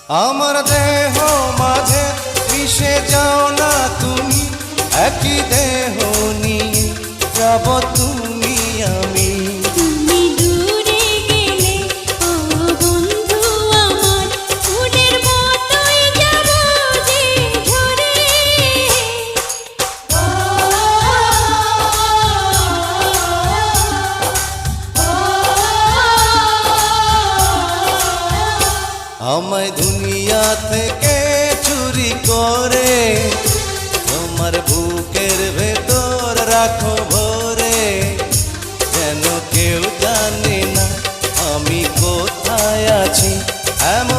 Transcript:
আমার দেহ মাঝে মিশে যাও না তুমি, একই দেহ নিয়ে যাব তুমি আমি। তুমি দূরে গেলে ও বন্ধু আমার, ফুলের মতোই যাব যে ঝরে। আমায় দুনিয়া থেকে চুরি করে তোমার বুকের ভেতর রাখো ভরে, যেন কেউ জানে না আমি কোথায় আছি। এমন